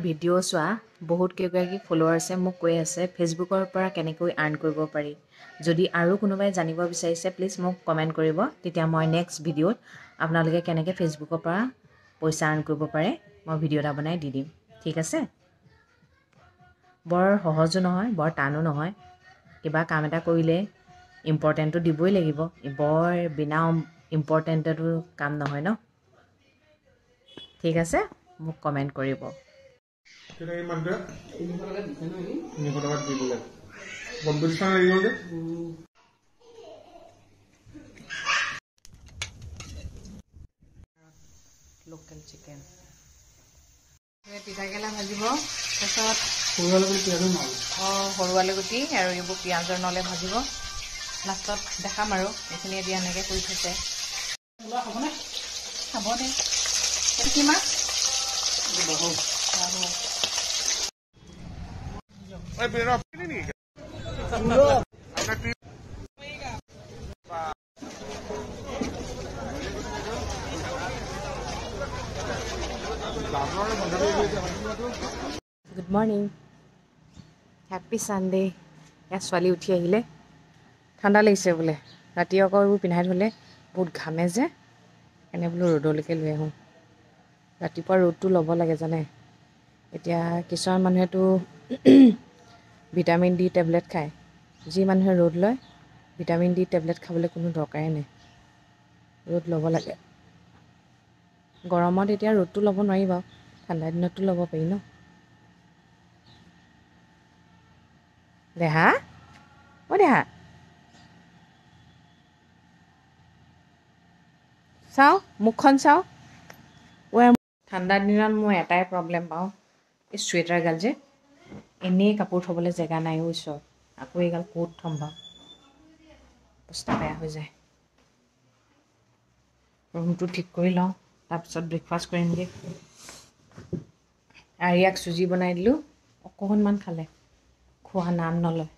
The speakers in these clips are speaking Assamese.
ভিডিঅ' চোৱা বহুত কেইগৰাকী ফলোৱাৰ্ছে মোক কৈ আছে ফেচবুকৰ পৰা কেনেকৈ আৰ্ণ কৰিব পাৰি। যদি আৰু কোনোবাই জানিব বিচাৰিছে প্লিজ মোক কমেণ্ট কৰিব, তেতিয়া মই নেক্সট ভিডিঅ'ত আপোনালোকে কেনেকৈ ফেচবুকৰ পৰা পইচা আৰ্ণ কৰিব পাৰে মই ভিডিঅ' এটা বনাই দি দিম। ঠিক আছে? বৰ সহজো নহয়, বৰ টানো নহয়। কিবা কাম এটা কৰিলে ইম্পৰ্টেণ্টটো দিবই লাগিব। বৰ বিনা ইম্পৰ্টেণ্টতো কাম নহয় ন। ঠিক আছে, মোক কমেণ্ট কৰিব। লোকেল চিকেন তিতাকেৰেলা ভাজিব, তাৰপিছত সৰু আলু গুটি আৰু এইবোৰ পিঁয়াজৰ নলে ভাজিব। লাষ্টত দেখাম আৰু এইখিনি এতিয়া এনেকৈ কৰি থৈছে। খাব দে। এইটো কি মাছ? Good morning, happy Sunday. ইয়াত ছোৱালী উঠি আহিলে, ঠাণ্ডা লাগিছে বোলে। ৰাতি আকৌ এইবোৰ পিন্ধাই থ'লে বহুত ঘামে যে, এনে বোলো ৰ'দলৈকে লৈ আহোঁ। ৰাতিপুৱা ৰ'দটো ল'ব লাগে জানে। এতিয়া কিছুমান মানুহেতো ভিটামিন ডি টেবলেট খায়। যি মানুহে ৰ'দ লয় ভিটামিন ডি টেবলেট খাবলৈ কোনো দৰকাৰেই নাই। ৰ'দ ল'ব লাগে। গৰমত এতিয়া ৰ'দটো ল'ব নোৱাৰি বাৰু, ঠাণ্ডা দিনততো ল'ব পাৰি ন। দেহা, দেহা চাওঁ, মুখখন চাওঁ। ঠাণ্ডা দিনত মই এটাই প্ৰব্লেম পাওঁ, এই চুৱেটাৰগাল যে এনেই কাপোৰ থ'বলৈ জেগা নাই ওচৰত। আকৌ এইগাল ক'ত থ'ম বাৰু, অৱস্থা বেয়া হৈ যায়। ৰুমটো ঠিক কৰি লওঁ, তাৰপিছত ব্ৰেকফাষ্ট কৰিমগৈ। আৰিয়াক চুজি বনাই দিলোঁ, অকণমান খালে, খোৱা নাম নলয়।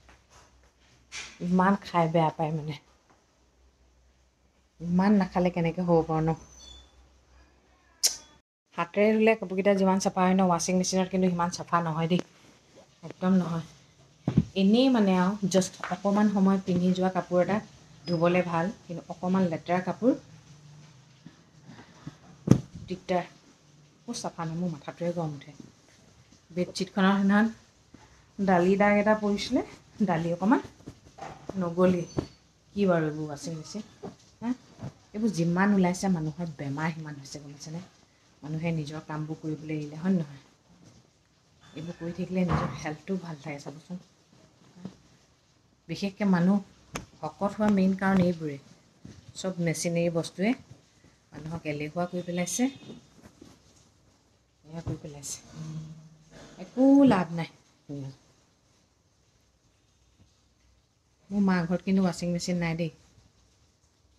ইমান খাই বেয়া পায় মানে। ইমান নাখালে কেনেকৈ হ'ব পাৰো ন। হাতেৰে ধুলে কাপোৰকেইটা যিমান চাফা হয় ন, ৱাশ্বিং মেচিনত কিন্তু সিমান চাফা নহয় দেই, একদম নহয়। এনেই মানে আৰু জাষ্ট অকণমান সময় পিন্ধি যোৱা কাপোৰ এটা ধুবলৈ ভাল, কিন্তু অকণমান লেতেৰা কাপোৰ দিগদাৰ। মোৰ চাফা নহয়, মোৰ মাথাটোৱে গৰম উঠে। বেডশ্বীটখনৰ সেইদিনাখন দালি দাগ এটা পৰিছিলে, দালি অকণমান নগ'লেই। কি বাৰু এইবোৰ ৱাশ্বিং মেচিন, এইবোৰ যিমান ওলাইছে মানুহৰ বেমাৰ সিমান হৈছে, গম পাইছেনে। মানুহে নিজৰ কামবোৰ কৰিবলৈ এৰিলে, হয় নহয়? এইবোৰ কৰি থাকিলে নিজৰ হেল্থটো ভাল থাকে চাবচোন। বিশেষকৈ মানুহ শকত হোৱা মেইন কাৰণ এইবোৰেই। চব মেচিনেৰী বস্তুৱে মানুহক এলেহুৱা কৰি পেলাইছে, এয়া কৰি পেলাইছে। একো লাভ নাই। মোৰ মাৰ ঘৰত কিন্তু ৱাশ্বিং মেচিন নাই দেই।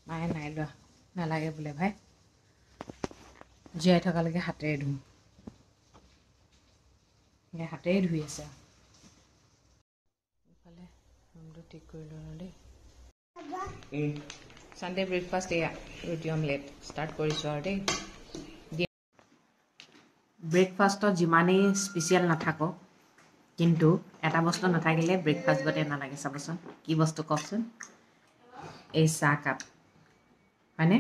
মায়ে নাই লোৱা, নালাগে বোলে ভাই, জীয়াই থকালৈকে হাতেৰে ধুম। হাতেৰে ধুই আছে। ইফালে ৰুমটো ঠিক কৰি লওঁ দেই। ছানডে ব্ৰেকফাষ্ট এয়া ৰুটি অমলেট ষ্টাৰ্ট কৰিছোঁ আৰু দেই। ব্ৰেকফাষ্টত যিমানেই স্পেচিয়েল নাথাকক, কিন্তু এটা বস্তু নাথাকিলে ব্ৰেকফাষ্ট গতে নালাগে চাবচোন। কি বস্তু কওকচোন? এই চাহকাপ, হয়নে?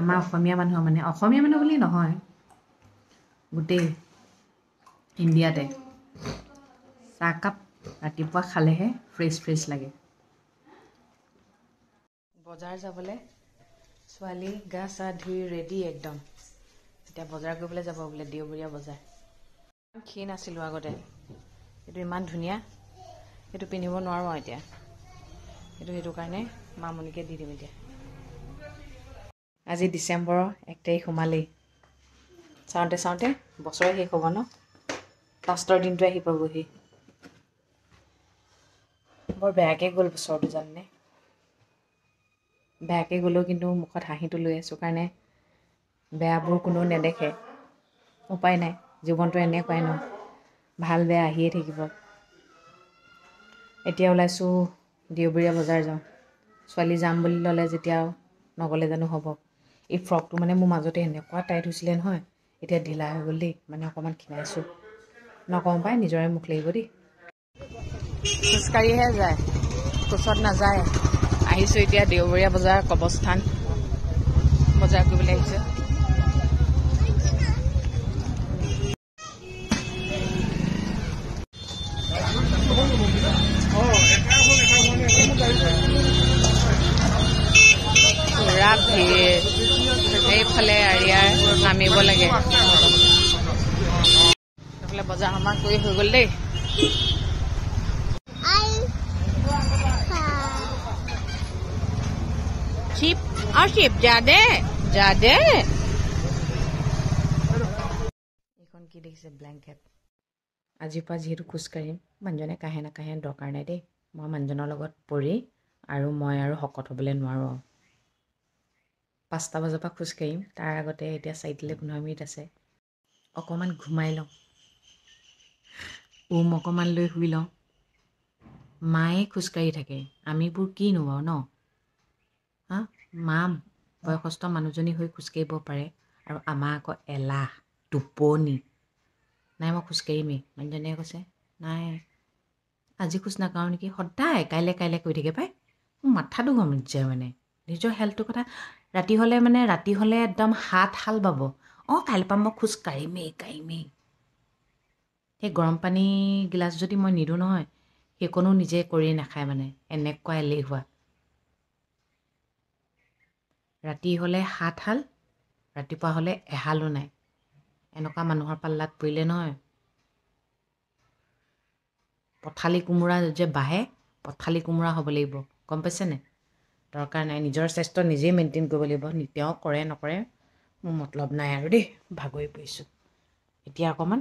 আমাৰ অসমীয়া মানুহ বুলি নহয়, গোটেই ইণ্ডিয়াতে চাহকাপ ৰাতিপুৱা খালেহে ফ্ৰেছ লাগে। বজাৰ যাবলৈ ছোৱালী গা চা ধুই ৰেডি একদম। এতিয়া বজাৰ কৰিবলৈ যাব বোলে, দেওবৰীয়া বজাৰ। ক্ষীণ আছিলোঁ আগতে, এইটো ইমান ধুনীয়া, সেইটো পিন্ধিব নোৱাৰোঁ আৰু এতিয়া। সেইটো কাৰণে মামনিকে দি দিম এতিয়া। আজি ডিচেম্বৰৰ 1 তাৰিখ সোমালেই। চাওঁতে বছৰে শেষ হ'ব ন। লাষ্টৰ দিনটো আহি পাবহি। বৰ বেয়াকৈ গ'ল বছৰটো জানেনে। বেয়াকৈ গ'লেও কিন্তু মুখত হাঁহিটো লৈ আছোঁ, কাৰণে বেয়াবোৰ কোনেও নেদেখে। উপায় নাই, জীৱনটো এনেকুৱাই ন, ভাল বেয়া আহিয়ে থাকিব। এতিয়া ওলাইছোঁ দেওবৰীয়া বজাৰ যাওঁ। ছোৱালী যাম বুলি ল'লে যেতিয়া নগ'লে জানো হ'ব। এই ফ্ৰকটো মানে মোৰ মাজতে এনেকুৱা টাইট হৈছিলে নহয়, এতিয়া ঢিলা হৈ গ'ল দেই, মানে অকণমান ক্ষীণাইছোঁ। নকওঁ পাই, নিজৰে মুখ লাগিব দেই। খোজকাঢ়িহে যায়, কোচত নাযায়। আহিছোঁ এতিয়া দেওবৰীয়া বজাৰ কবস্থান বজাৰ কৰিবলৈ আহিছোঁ। পুৰা ভিৰ, সেইফালে আৰিয়াৰ নামিব লাগে। সেইফালে বজাৰ সমাৰ কৰি হৈ গ'ল দেই। শিপ আৰু শিপ যা দে। এইখন কি দেখিছে? ব্লেংকেট। আজিৰ পৰা যিহেতু খোজকাঢ়িম, মানুহজনে কাহে নাকাহে দৰকাৰ নাই দেই। মই মানুহজনৰ লগত পৰি আৰু মই আৰু শকত হ'বলৈ নোৱাৰোঁ। 5টা বজাৰ পৰা খোজকাঢ়িম, তাৰ আগতে এতিয়া 4:15 মিনিট আছে। অকণমান ঘুমাই লওঁ, অকণমান লৈ শুই লওঁ। মায়ে খোজকাঢ়ি থাকে, আমিবোৰ কিনো বাৰু ন? হা, মা বয়সস্থ মানুহজনী হৈ খোজকাঢ়িব পাৰে আৰু আমাৰ আকৌ এলাহ, টোপনি। নাই মই খোজকাঢ়িমেই। মানুহজনীয়ে কৈছে নাই আজি খোজ নাকাঢ়ো নেকি, সদায় কাইলৈ কৈ থাকে পাই। মোৰ মাথাটো গৰম উঠি যায় মানে। নিজৰ হেল্থটোৰ কথা ৰাতি হ'লে একদম হাল বাব। কাইলৈৰ পৰা মই খোজ কাঢ়িমেই। সেই গৰম পানী গিলাচ যদি মই নিদিওঁ নহয়, সেইকণো নিজে কৰি নাখায় মানে, এনেকুৱা এলেহুৱা। ৰাতি হ'লে হাল, ৰাতিপুৱা হ'লে এহালো নাই। এনেকুৱা মানুহৰ পাল্লাত পৰিলে নহয়, পথালি কোমোৰা যে বাঢ়ে, পথালি কোমোৰা হ'ব লাগিব, গম পাইছেনে? দৰকাৰ নাই, নিজৰ স্বাস্থ্য নিজেই মেইনটেইন কৰিব লাগিব। তেওঁ কৰে নকৰে মোৰ মতলব নাই আৰু দেই। ভাগৰি পৰিছোঁ এতিয়া, অকণমান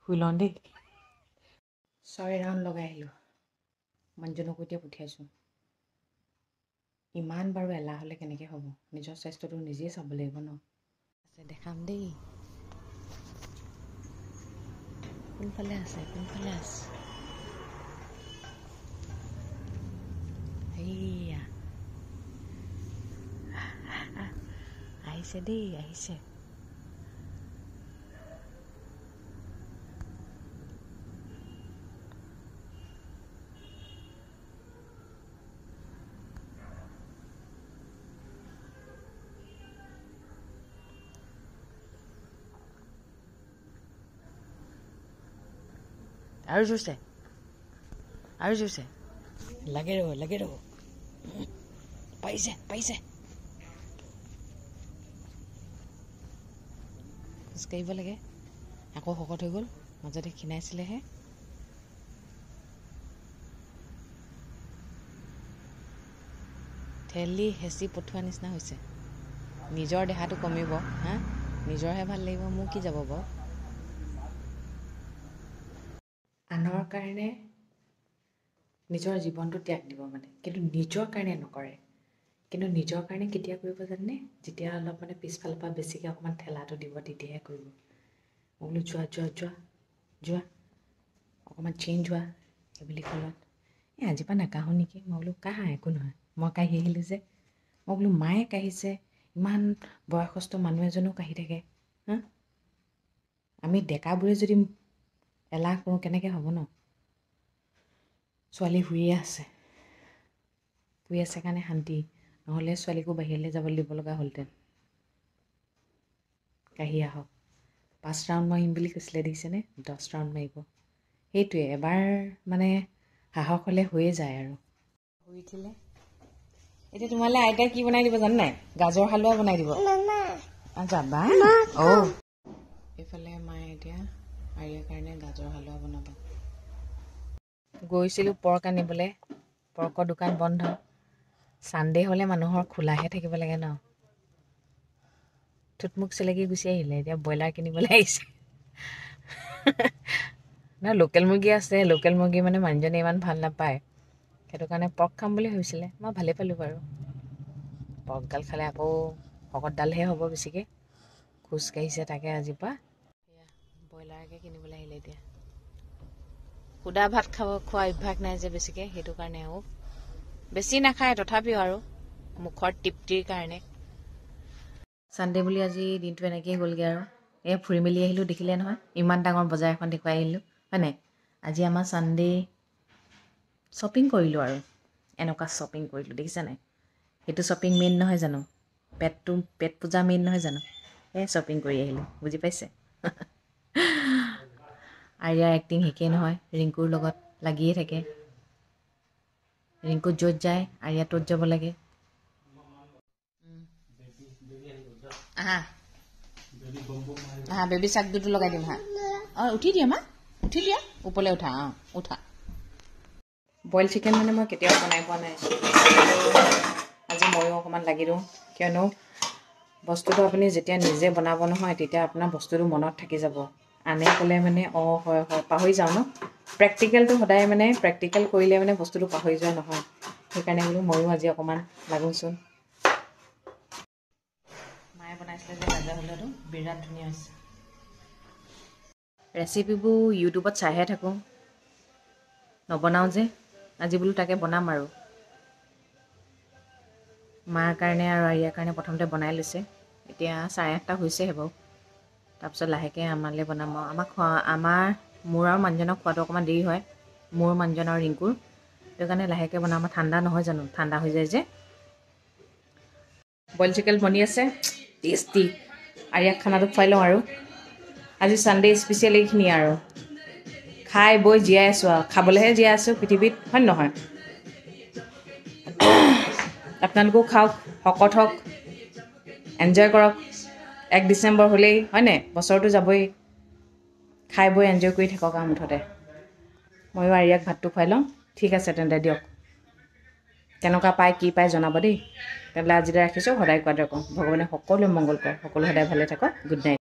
শুই লওঁ দেই। 6 ৰাউণ্ড লগাই আহিলোঁ, মানুহজনকো এতিয়া পঠিয়াইছোঁ। ইমান বাৰু এলাহ হ'লে কেনেকৈ হ'ব? নিজৰ স্বাস্থ্যটো নিজেই চাব লাগিব ন। দেখাম দেই, কোনফালে আছে এইয়া আহিছে দেই, আহিছে। আৰু জোৰছে লাগে ৰ'ব। পাৰিছে খোজকাঢ়িব লাগে। আকৌ শকত হৈ গ'ল, মাজতে ক্ষীণাইছিলেহে। ঠেলি হেঁচি পঠোৱা নিচিনা হৈছে। নিজৰ দেহাটো কমিব, হা, নিজৰহে ভাল লাগিব, মোৰ কি যাব বাৰু? আনৰ কাৰণে নিজৰ জীৱনটো ত্যাগ দিব মানে, কিন্তু নিজৰ কাৰণে নকৰে। কিন্তু নিজৰ কাৰণে কেতিয়া কৰিব জানেনে? যেতিয়া অলপ মানে পিছফালৰ পৰা বেছিকৈ অকণমান ঠেলাটো দিব, তেতিয়াহে কৰিব। মই বোলো যোৱা অকণমান চেঞ্জ হোৱা, সেইবুলি ক'লত আজিৰ পৰা নাকাঢ়োঁ নেকি? মই বোলো কাঢ়া, একো নহয়। মই কাঢ়ি আহিলোঁ যে, মই বোলো মায়ে কাঢ়িছে, ইমান বয়সস্থ মানুহ এজনো কাঢ়ি থাকে, হা। আমি ডেকাবোৰে যদি এলাহ কৰোঁ কেনেকৈ হ'ব ন? ছোৱালী শুইয়ে আছে কাৰণে শান্তি, নহ'লে ছোৱালীকো বাহিৰলৈ যাবলৈ দিব লগা হ'লহেঁতেন। কাঢ়ি আহক। 5 ৰাউণ্ড মাৰিম বুলি কৈছিলে, দেখিছেনে? 10 ৰাউণ্ড মাৰিব। সেইটোৱে, এবাৰ মানে সাহস হ'লে হৈয়ে যায় আৰু। শুই উঠিলে এতিয়া তোমালৈ আইতাই কি বনাই দিব জানে নাই? গাজৰ হালোৱা বনাই দিব। যাবা এইফালে মায়ে এতিয়া আৰিয়াৰ কাৰণে গাজৰ হালোৱা বনাব। গৈছিলোঁ পৰ্ক আনিবলৈ, পৰ্কৰ দোকান বন্ধ। ছানডে হ'লে মানুহৰ খোলাহে থাকিব লাগে ন। থুটমুক চেলেকি গুচি আহিলে, এতিয়া ব্ৰইলাৰ কিনিবলৈ আহিছে। নহয়, লোকেল মুৰ্গী আছে। লোকেল মুৰ্গী মানে মানুহজনে ইমান ভাল নাপায়, সেইটো কাৰণে পৰ্ক খাম বুলি ভাবিছিলে। মই ভালেই পালোঁ বাৰু। পৰ্কডাল খালে আকৌ শকতডালহে হ'ব বেছিকৈ। খোজকাঢ়িছে তাকে আজিৰ পৰা। ব্ৰইলাৰকে কিনিবলৈ আহিলে এতিয়া। সুদা ভাত খোৱা অভ্যাস নাই যে বেছিকৈ, সেইটো কাৰণে। আৰু বেছি নাখায় তথাপিও আৰু মুখৰ তৃপ্তিৰ কাৰণে। ছানডে বুলি আজি দিনটো এনেকৈয়ে গ'লগৈ আৰু এই ফুৰি মেলি আহিলোঁ দেখিলে নহয় ইমান ডাঙৰ বজাৰ এখন দেখুৱাই আহিলোঁ হয় নাই আজি আমাৰ ছানডে শ্বপিং কৰিলোঁ আৰু এনেকুৱা শ্বপিং কৰিলোঁ দেখিছা নাই সেইটো শ্বপিং মেইন নহয় জানো পেট পূজা মেইন নহয় জানো এই শ্বপিং কৰি আহিলোঁ বুজি পাইছে আৰিয়াৰ এক্টিং শিকেই নহয় ৰিংকুৰ লগত লাগিয়ে থাকে ৰিংকুত য'ত যায় আৰিয়া ত'ত যাব লাগে আহা আহা বেবী চাক দুটো লগাই দিম হা অঁ উঠি দিয়া মা উঠি দিয়া ওপৰলৈ উঠা অঁ উঠা বইল চিকেন মানে মই কেতিয়াও বনাই পোৱা নাই আজি ময়ো অকণমান লাগি দিওঁ কিয়নো বস্তুটো আপুনি যেতিয়া নিজে বনাব নহয় তেতিয়া আপোনাৰ বস্তুটো মনত থাকি যাব আনে ক'লে মানে অঁ হয় হয় পাহৰি যাওঁ ন প্ৰেক্টিকেলটো সদায় মানে প্ৰেক্টিকেল কৰিলে মানে বস্তুটো পাহৰি যোৱা নহয় সেইকাৰণে বোলো ময়ো আজি অকণমান লাগোচোন মায়ে বনাইছিলে যে গাজা হলুৱাটো বিৰাট ধুনীয়া হৈছে ৰেচিপিবোৰ ইউটিউবত চাইহে থাকোঁ নবনাওঁ যে আজি বোলো তাকে বনাম আৰু মাৰ কাৰণে আৰু আৰিয়াৰ কাৰণে প্ৰথমতে বনাই লৈছে এতিয়া 8:30 হৈছেহে বাৰু তাৰপিছত লাহেকৈ আমালৈ বনাম আৰু মোৰ আৰু মানুহজনক খোৱাটো অকণমান দেৰি হয় মোৰ মানুহজন আৰু ৰিংকুৰ সেইটো কাৰণে লাহেকৈ বনাম আমাৰ ঠাণ্ডা নহয় জানো ঠাণ্ডা হৈ যায় যে বইল চিকেন বনি আছে টেষ্টি আৰিয়াক খানাটো খুৱাই লওঁ আৰু আজি ছানডে স্পেচিয়েল এইখিনি আৰু খাই বৈ জীয়াই আছোঁ আৰু খাবলৈহে জীয়াই আছোঁ পৃথিৱীত হয় নহয় আপোনালোকেও খাওক শকত হওক এনজয় কৰক 1 ডিচেম্বৰ হ'লেই হয়নে বছৰটো যাবই খাই বৈ এনজয় কৰি থাকক আৰু মুঠতে ময়ো আৰিয়াক ভাতটো খুৱাই লওঁ ঠিক আছে তেন্তে দিয়ক কেনেকুৱা পায় কি পায় জনাব দেই তেতিয়াহ'লে আজিলৈ ৰাখিছোঁ সদায় কোৱাৰ দৰে কওঁ ভগৱানে সকলোৱে মংগল কৰে সকলো সদায় ভালে থাকক গুড নাইট